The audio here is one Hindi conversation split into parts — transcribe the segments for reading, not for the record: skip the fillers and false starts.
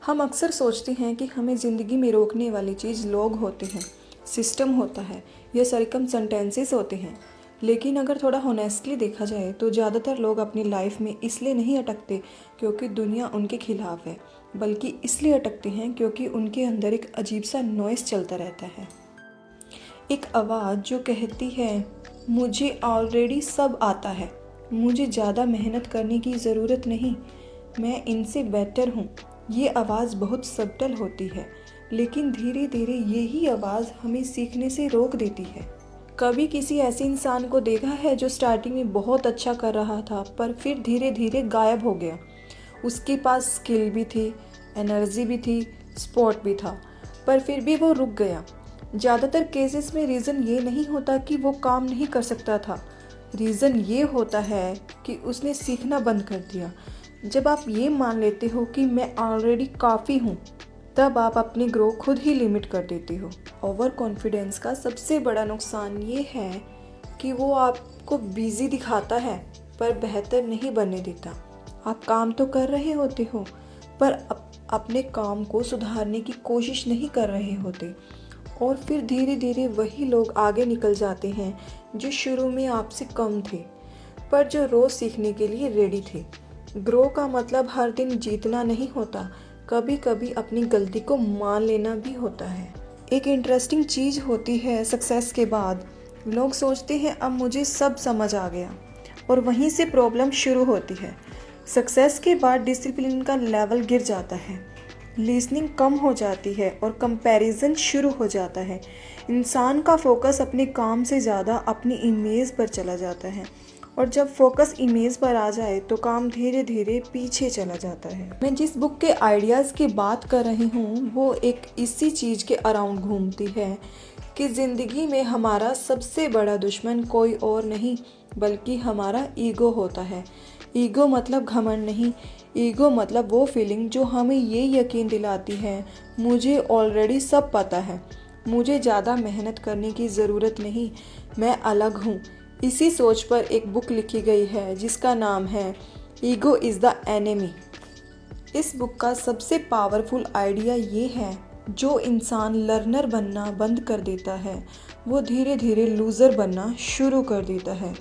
हम अक्सर सोचते हैं कि हमें ज़िंदगी में रोकने वाली चीज़ लोग होते हैं, सिस्टम होता है या सर्कमस्टेंसेस होते हैं। लेकिन अगर थोड़ा होनेस्टली देखा जाए तो ज़्यादातर लोग अपनी लाइफ में इसलिए नहीं अटकते क्योंकि दुनिया उनके खिलाफ है, बल्कि इसलिए अटकते हैं क्योंकि उनके अंदर एक अजीब सा नॉइस चलता रहता है। एक आवाज़ जो कहती है मुझे ऑलरेडी सब आता है, मुझे ज़्यादा मेहनत करने की ज़रूरत नहीं, मैं इनसे बेटर हूँ। ये आवाज़ बहुत सब्टल होती है, लेकिन धीरे धीरे यही आवाज़ हमें सीखने से रोक देती है। कभी किसी ऐसे इंसान को देखा है जो स्टार्टिंग में बहुत अच्छा कर रहा था पर फिर धीरे धीरे गायब हो गया। उसके पास स्किल भी थी, एनर्जी भी थी, सपोर्ट भी था, पर फिर भी वो रुक गया। ज़्यादातर केसेस में रीज़न ये नहीं होता कि वो काम नहीं कर सकता था, रीज़न ये होता है कि उसने सीखना बंद कर दिया। जब आप ये मान लेते हो कि मैं ऑलरेडी काफ़ी हूँ, तब आप अपनी ग्रो खुद ही लिमिट कर देते हो। ओवर कॉन्फिडेंस का सबसे बड़ा नुकसान ये है कि वो आपको बिजी दिखाता है पर बेहतर नहीं बनने देता। आप काम तो कर रहे होते हो पर अपने काम को सुधारने की कोशिश नहीं कर रहे होते, और फिर धीरे धीरे वही लोग आगे निकल जाते हैं जो शुरू में आपसे कम थे पर जो रोज़ सीखने के लिए रेडी थे। ग्रो का मतलब हर दिन जीतना नहीं होता, कभी कभी अपनी गलती को मान लेना भी होता है। एक इंटरेस्टिंग चीज़ होती है, सक्सेस के बाद लोग सोचते हैं अब मुझे सब समझ आ गया, और वहीं से प्रॉब्लम शुरू होती है। सक्सेस के बाद डिसिप्लिन का लेवल गिर जाता है, लिसनिंग कम हो जाती है और कंपैरिजन शुरू हो जाता है। इंसान का फोकस अपने काम से ज़्यादा अपनी इमेज पर चला जाता है, और जब फोकस इमेज पर आ जाए तो काम धीरे धीरे पीछे चला जाता है। मैं जिस बुक के आइडियाज़ की बात कर रही हूँ वो एक इसी चीज़ के अराउंड घूमती है कि ज़िंदगी में हमारा सबसे बड़ा दुश्मन कोई और नहीं बल्कि हमारा ईगो होता है। ईगो मतलब घमंड नहीं, ईगो मतलब वो फीलिंग जो हमें ये यकीन दिलाती है मुझे ऑलरेडी सब पता है, मुझे ज़्यादा मेहनत करने की ज़रूरत नहीं, मैं अलग हूँ। इसी सोच पर एक बुक लिखी गई है जिसका नाम है ईगो इज़ द एनिमी। इस बुक का सबसे पावरफुल आइडिया ये है, जो इंसान लर्नर बनना बंद कर देता है वो धीरे धीरे लूज़र बनना शुरू कर देता है।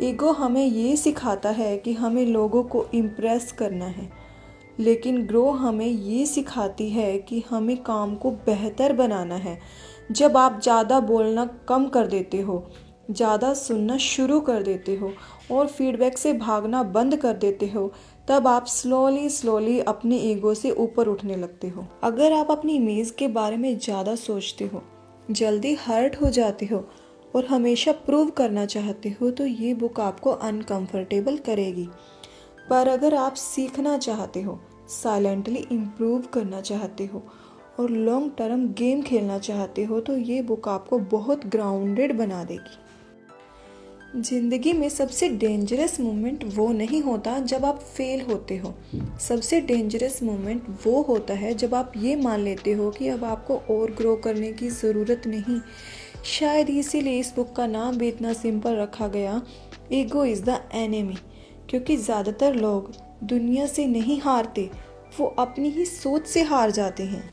ईगो हमें ये सिखाता है कि हमें लोगों को इम्प्रेस करना है, लेकिन ग्रो हमें ये सिखाती है कि हमें काम को बेहतर बनाना है। जब आप ज़्यादा बोलना कम कर देते हो, ज़्यादा सुनना शुरू कर देते हो और फीडबैक से भागना बंद कर देते हो, तब आप स्लोली अपने ईगो से ऊपर उठने लगते हो। अगर आप अपनी इमेज के बारे में ज़्यादा सोचते हो, जल्दी हर्ट हो जाते हो और हमेशा प्रूव करना चाहते हो तो ये बुक आपको अनकंफर्टेबल करेगी। पर अगर आप सीखना चाहते हो, साइलेंटली इम्प्रूव करना चाहते हो और लॉन्ग टर्म गेम खेलना चाहते हो तो ये बुक आपको बहुत ग्राउंडेड बना देगी। ज़िंदगी में सबसे डेंजरस मोमेंट वो नहीं होता जब आप फेल होते हो, सबसे डेंजरस मोमेंट वो होता है जब आप ये मान लेते हो कि अब आपको और ग्रो करने की ज़रूरत नहीं। शायद इसीलिए इस बुक का नाम भी इतना सिंपल रखा गया, ईगो इज़ द एनिमी, क्योंकि ज़्यादातर लोग दुनिया से नहीं हारते, वो अपनी ही सोच से हार जाते हैं।